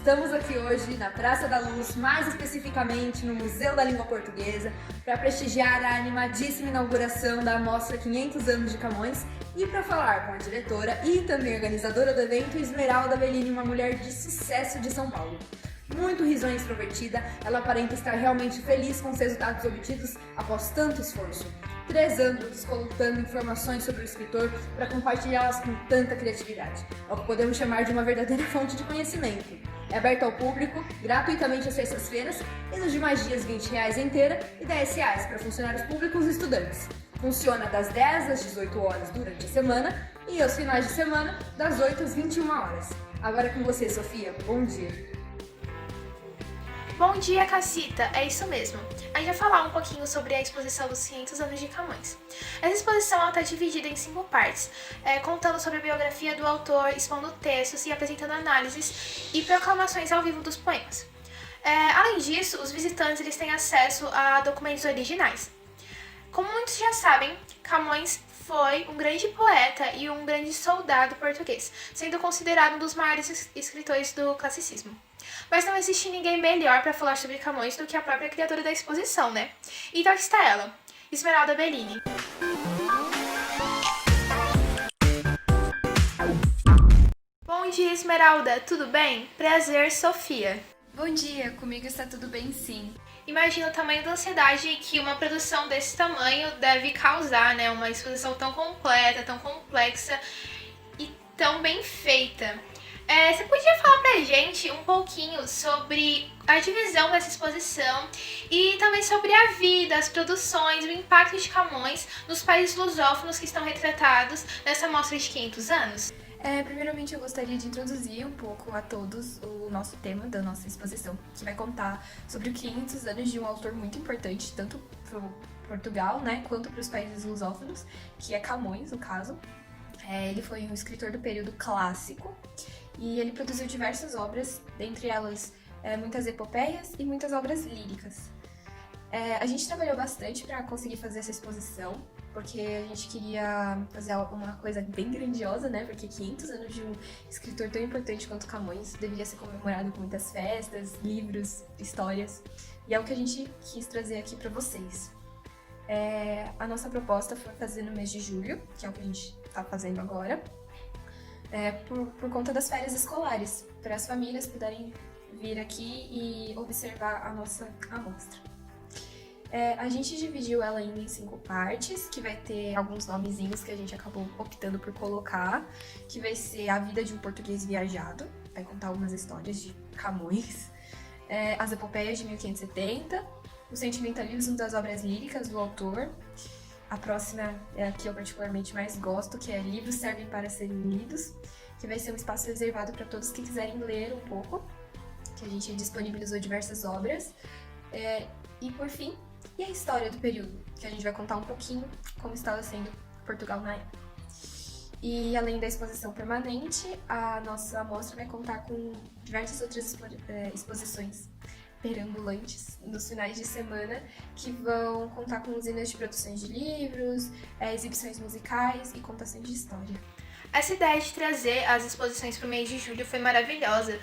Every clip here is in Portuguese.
Estamos aqui hoje na Praça da Luz, mais especificamente no Museu da Língua Portuguesa, para prestigiar a animadíssima inauguração da Mostra 500 anos de Camões e para falar com a diretora e também organizadora do evento, Esmeralda Bellini, uma mulher de sucesso de São Paulo. Muito risonha e extrovertida, ela aparenta estar realmente feliz com os resultados obtidos após tanto esforço. 3 anos coletando informações sobre o escritor para compartilhá-las com tanta criatividade. É o que podemos chamar de uma verdadeira fonte de conhecimento. É aberto ao público, gratuitamente às terças-feiras e nos demais dias R$20 inteira e R$10 para funcionários públicos e estudantes. Funciona das 10 às 18 horas durante a semana e aos finais de semana das 8 às 21 horas. Agora é com você, Sofia. Bom dia. Bom dia, Cacita! É isso mesmo. A gente vai falar um pouquinho sobre a exposição dos 500 anos de Camões. Essa exposição está dividida em 5 partes, contando sobre a biografia do autor, expondo textos e apresentando análises e proclamações ao vivo dos poemas. Além disso, os visitantes eles têm acesso a documentos originais. Como muitos já sabem, Camões foi um grande poeta e um grande soldado português, sendo considerado um dos maiores escritores do classicismo. Mas não existe ninguém melhor para falar sobre Camões do que a própria criadora da exposição, né? Então aqui está ela, Esmeralda Bellini. Bom dia, Esmeralda, tudo bem? Prazer, Sofia. Bom dia, comigo está tudo bem sim. Imagina o tamanho da ansiedade que uma produção desse tamanho deve causar, né? Uma exposição tão completa, tão complexa e tão bem feita. Você podia falar pra gente um pouquinho sobre a divisão dessa exposição e também sobre a vida, as produções, o impacto de Camões nos países lusófonos que estão retratados nessa mostra de 500 anos? Primeiramente eu gostaria de introduzir um pouco a todos o nosso tema da nossa exposição, que vai contar sobre os 500 anos de um autor muito importante, tanto para Portugal, né, quanto para os países lusófonos, que é Camões, no caso. Ele foi um escritor do período clássico e ele produziu diversas obras, dentre elas muitas epopeias e muitas obras líricas. A gente trabalhou bastante para conseguir fazer essa exposição, porque a gente queria fazer uma coisa bem grandiosa, né? Porque 500 anos de um escritor tão importante quanto Camões deveria ser comemorado com muitas festas, livros, histórias. E é o que a gente quis trazer aqui para vocês. A nossa proposta foi fazer no mês de julho, que é o que a gente está fazendo agora, por conta das férias escolares, para as famílias puderem vir aqui e observar a nossa amostra. A gente dividiu ela ainda em 5 partes, que vai ter alguns nomezinhos que a gente acabou optando por colocar, que vai ser a vida de um português viajado, vai contar algumas histórias de Camões, as epopeias de 1570, o sentimentalismo das obras líricas do autor. A próxima é a que eu particularmente mais gosto, que é Livros Servem para Serem Lidos, que vai ser um espaço reservado para todos que quiserem ler um pouco, que a gente disponibilizou diversas obras. E por fim, e a história do período, que a gente vai contar um pouquinho como estava sendo Portugal na época. E além da exposição permanente, a nossa amostra vai contar com diversas outras exposições perambulantes nos finais de semana, que vão contar com usinas de produções de livros, exibições musicais e contações de história. Essa ideia de trazer as exposições para o mês de julho foi maravilhosa,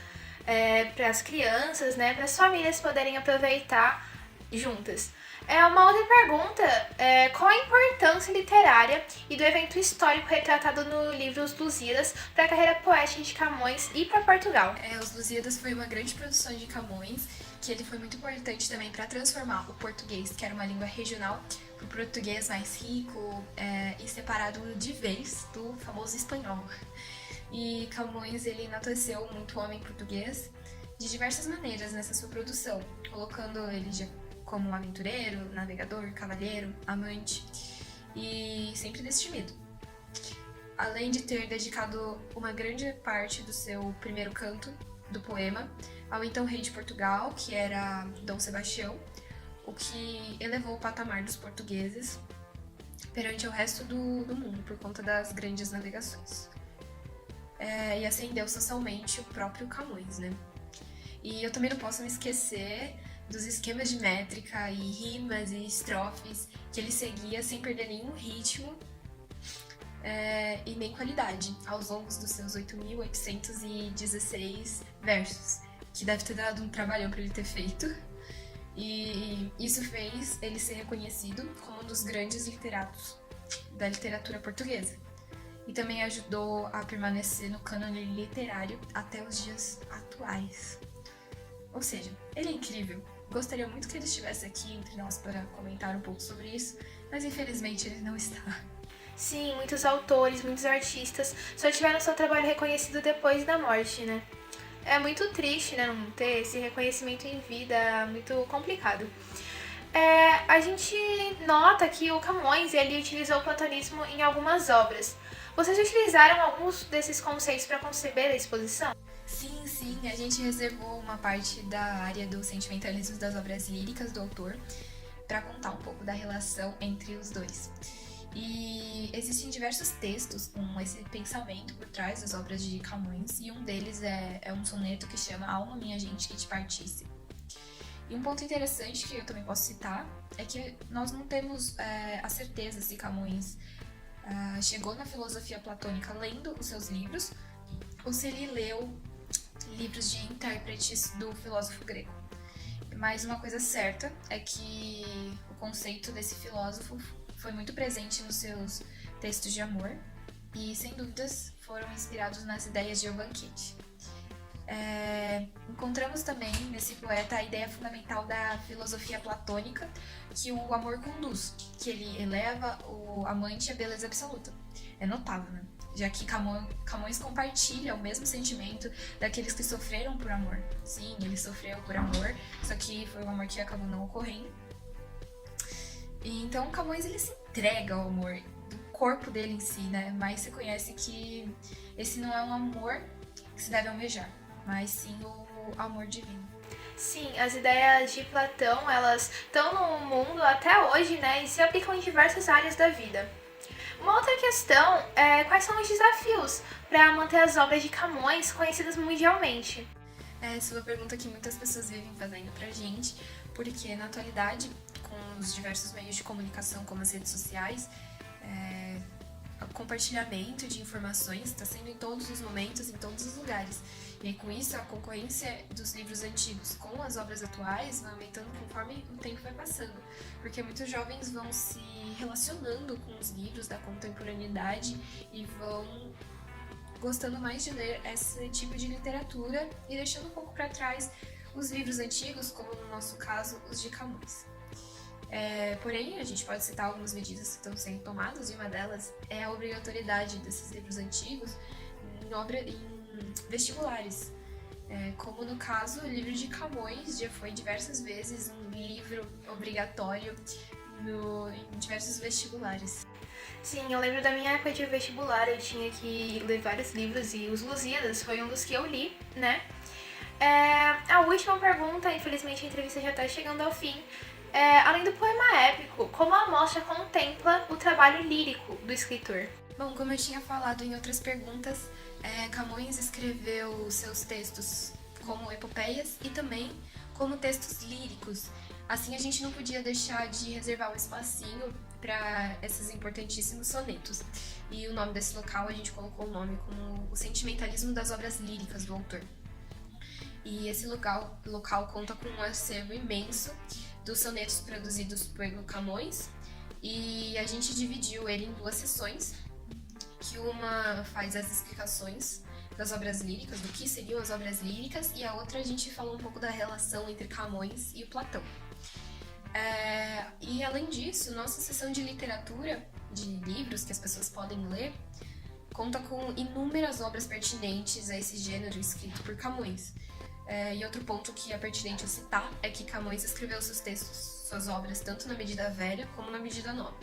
para as crianças, né, para as famílias poderem aproveitar juntas. Uma outra pergunta qual a importância literária e do evento histórico retratado no livro Os Lusíadas para a carreira poética de Camões e para Portugal? Os Lusíadas foi uma grande produção de Camões, que ele foi muito importante também para transformar o português, que era uma língua regional, para o português mais rico e separado de vez do famoso espanhol. E Camões, ele enalteceu muito o homem português de diversas maneiras nessa sua produção, colocando ele como um aventureiro, navegador, cavalheiro, amante e sempre destemido. Além de ter dedicado uma grande parte do seu primeiro canto do poema ao então rei de Portugal, que era Dom Sebastião, o que elevou o patamar dos portugueses perante o resto do mundo por conta das grandes navegações. E acendeu socialmente o próprio Camões, né? E eu também não posso me esquecer dos esquemas de métrica e rimas e estrofes que ele seguia sem perder nenhum ritmo e nem qualidade aos longos dos seus 8.816 versos, que deve ter dado um trabalhão para ele ter feito. E isso fez ele ser reconhecido como um dos grandes literatos da literatura portuguesa. E também ajudou a permanecer no cânone literário até os dias atuais. Ou seja, ele é incrível. Gostaria muito que ele estivesse aqui entre nós para comentar um pouco sobre isso, mas infelizmente ele não está. Sim, muitos autores, muitos artistas só tiveram seu trabalho reconhecido depois da morte, né? É muito triste, né, não ter esse reconhecimento em vida, é muito complicado. A gente nota que o Camões, ele utilizou o platonismo em algumas obras. Vocês utilizaram alguns desses conceitos para conceber a exposição? Sim, a gente reservou uma parte da área do sentimentalismo das obras líricas do autor para contar um pouco da relação entre os dois. E existem diversos textos com esse pensamento por trás das obras de Camões, e um deles é um soneto que chama Alma Minha Gente Que Te Partisse. E um ponto interessante que eu também posso citar é que nós não temos a certeza se Camões chegou na filosofia platônica lendo os seus livros ou se ele leu livros de intérpretes do filósofo grego. Mas uma coisa certa é que o conceito desse filósofo foi muito presente nos seus textos de amor e, sem dúvidas, foram inspirados nas ideias de O Banquete. Encontramos também nesse poeta a ideia fundamental da filosofia platônica, que o amor conduz, que ele eleva o amante à beleza absoluta. É notável, né? Já que Camões compartilha o mesmo sentimento daqueles que sofreram por amor. Sim, ele sofreu por amor, só que foi um amor que acabou não ocorrendo. E então Camões ele se entrega ao amor do corpo dele em si, né? Mas você conhece que esse não é um amor que se deve almejar, mas sim o amor divino. Sim, as ideias de Platão, elas estão no mundo até hoje, né? E se aplicam em diversas áreas da vida. Uma outra questão é quais são os desafios para manter as obras de Camões conhecidas mundialmente? Essa é uma pergunta que muitas pessoas vivem fazendo pra gente, porque na atualidade, com os diversos meios de comunicação como as redes sociais, o compartilhamento de informações está sendo em todos os momentos, em todos os lugares. E aí, com isso, a concorrência dos livros antigos com as obras atuais vai aumentando conforme o tempo vai passando. Porque muitos jovens vão se relacionando com os livros da contemporaneidade e vão gostando mais de ler esse tipo de literatura e deixando um pouco para trás os livros antigos, como no nosso caso, os de Camões. Porém, a gente pode citar algumas medidas que estão sendo tomadas, e uma delas é a obrigatoriedade desses livros antigos em vestibulares. Como no caso, o livro de Camões já foi diversas vezes um livro obrigatório em diversos vestibulares. Sim, eu lembro da minha época de vestibular, eu tinha que ler vários livros e os Lusíadas foi um dos que eu li, né? A última pergunta, infelizmente a entrevista já está chegando ao fim. Além do poema épico, como a mostra contempla o trabalho lírico do escritor? Bom, como eu tinha falado em outras perguntas, Camões escreveu seus textos como epopeias e também como textos líricos. Assim, a gente não podia deixar de reservar um espacinho para esses importantíssimos sonetos. E o nome desse local a gente colocou o nome como o sentimentalismo das obras líricas do autor. E esse local conta com um acervo imenso dos sonetos produzidos por Camões, e a gente dividiu ele em duas sessões, que uma faz as explicações das obras líricas, do que seriam as obras líricas, e a outra a gente falou um pouco da relação entre Camões e o Platão. E além disso, nossa sessão de literatura, de livros que as pessoas podem ler, conta com inúmeras obras pertinentes a esse gênero escrito por Camões. E outro ponto que é pertinente eu citar é que Camões escreveu seus textos, suas obras, tanto na medida velha como na medida nova.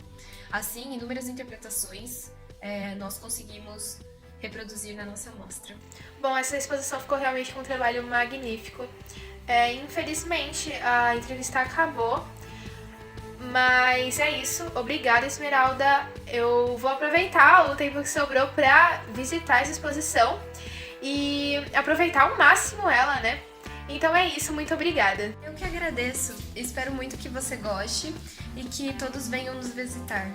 Assim, inúmeras interpretações nós conseguimos reproduzir na nossa mostra. Bom, essa exposição ficou realmente um trabalho magnífico. Infelizmente, a entrevista acabou, mas é isso. Obrigada, Esmeralda. Eu vou aproveitar o tempo que sobrou para visitar essa exposição e aproveitar ao máximo ela, né? Então é isso, muito obrigada. Eu que agradeço. Espero muito que você goste e que todos venham nos visitar.